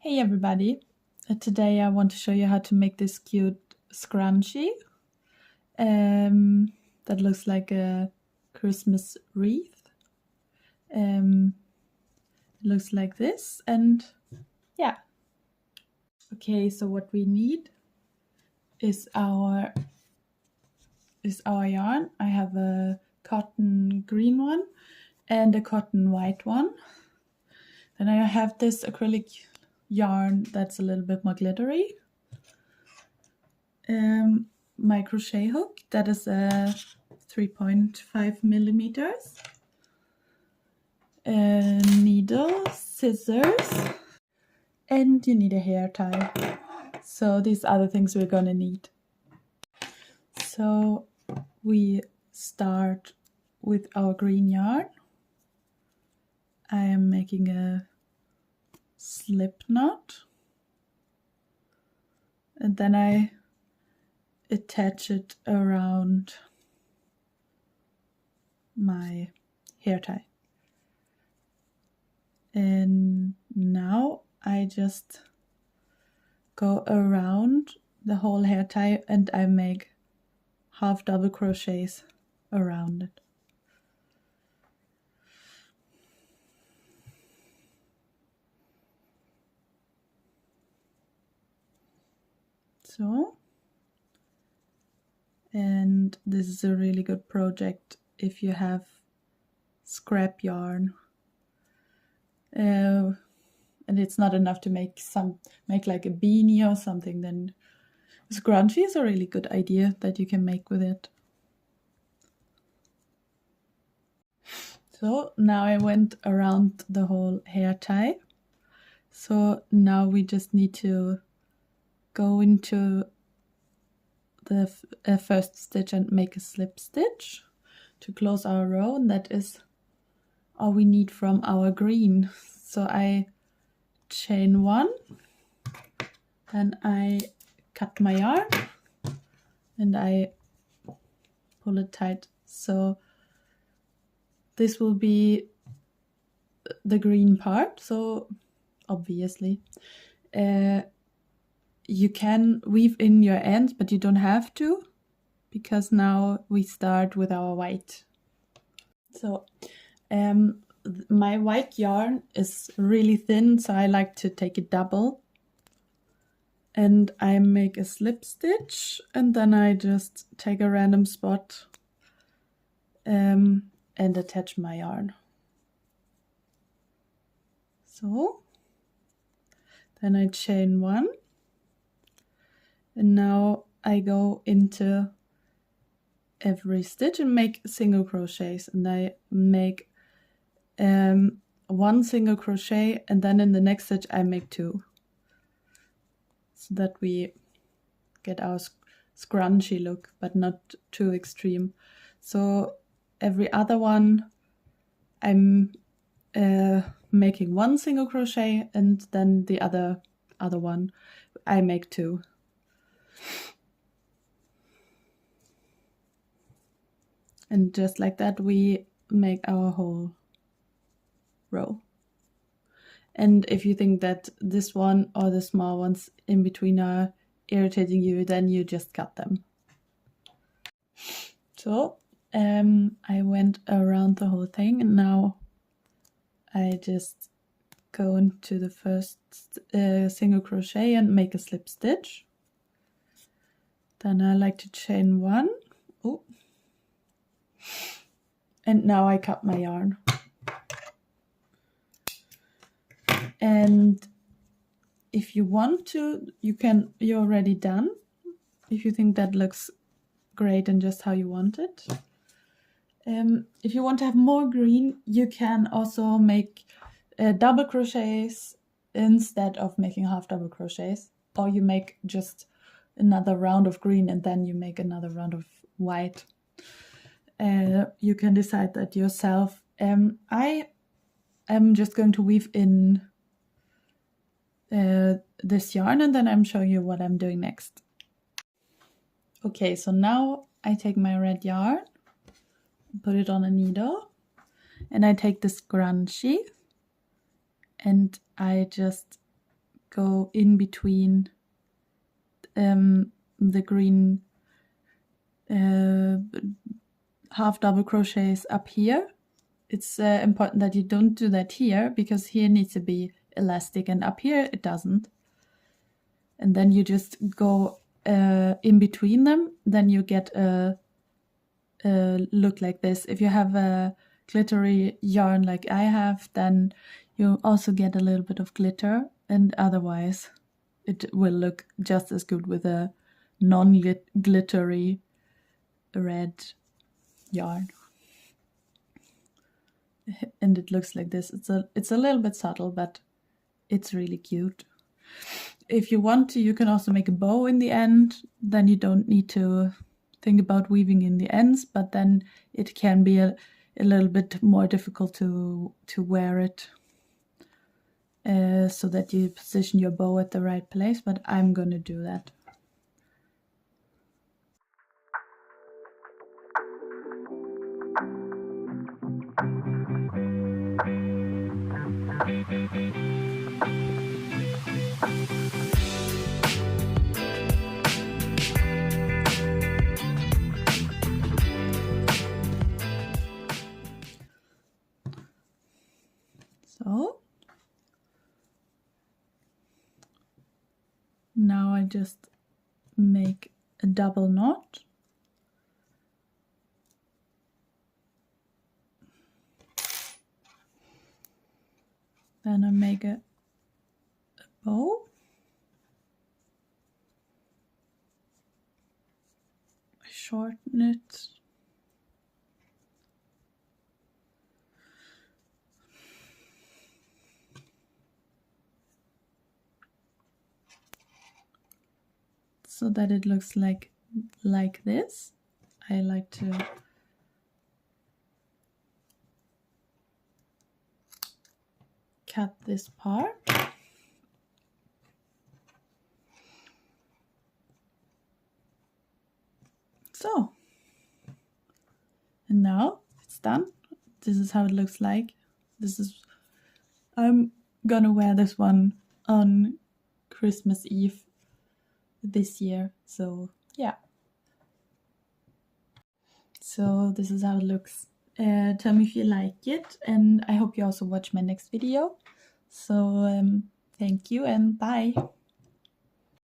Hey everybody! Today I want to show you how to make this cute scrunchie that looks like a Christmas wreath. It looks like this, and yeah. Okay, so what we need is our yarn. I have a cotton green one and a cotton white one. Then I have this acrylic yarn that's a little bit more glittery. My crochet hook, that is a 3.5 millimeters. Needle, scissors, and you need a hair tie. So these are the things we're gonna need. So we start with our green yarn. I am making a slip knot, and then I attach it around my hair tie. And now I just go around the whole hair tie and I make half double crochets around it. So, and this is a really good project if you have scrap yarn and it's not enough to make like a beanie or something. Then scrunchie is a really good idea that you can make with it. So now I went around the whole hair tie. So now we just need to go into the first stitch and make a slip stitch to close our row, and that is all we need from our green. So I chain one, then I cut my yarn and I pull it tight. So this will be the green part. So obviously you can weave in your ends, but you don't have to, because now we start with our white. So my white yarn is really thin, so I like to take it double, and I make a slip stitch, and then I just take a random spot and attach my yarn. So then I chain one, and now I go into every stitch and make single crochets, and I make one single crochet, and then in the next stitch I make two, so that we get our scrunchy look, but not too extreme. So every other one I'm making one single crochet, and then the other one I make two. And just like that we make our whole row. And if you think that this one or the small ones in between are irritating you, then you just cut them. So I went around the whole thing, and now I just go into the first single crochet and make a slip stitch. Then I like to chain one. Oh. And now I cut my yarn. And if you want to, you're already done. If you think that looks great and just how you want it. If you want to have more green, you can also make double crochets instead of making half double crochets, or you make just another round of green and then you make another round of white. You can decide that yourself. I am just going to weave in this yarn, and then I'm showing you what I'm doing next. Okay, so now I take my red yarn, put it on a needle, and I take the scrunchie and I just go in between the green half double crochets up here. It's important that you don't do that here, because here needs to be elastic and up here it doesn't. And then you just go in between them, then you get a look like this. If you have a glittery yarn like I have, then you also get a little bit of glitter, and otherwise it will look just as good with a non-glittery red yarn. And it looks like this. It's a little bit subtle, but it's really cute. If you want to, you can also make a bow in the end. Then you don't need to think about weaving in the ends, but then it can be a little bit more difficult to wear it, so that you position your bow at the right place, but I'm gonna do that. So now I just make a double knot. Then I make a bow. I shorten it. So that it looks like this. I like to cut this part. So, and now it's done. This is how it looks like. I'm gonna wear this one on Christmas Eve this year, so yeah. So this is how it looks. Tell me if you like it, and I hope you also watch my next video. So thank you and bye.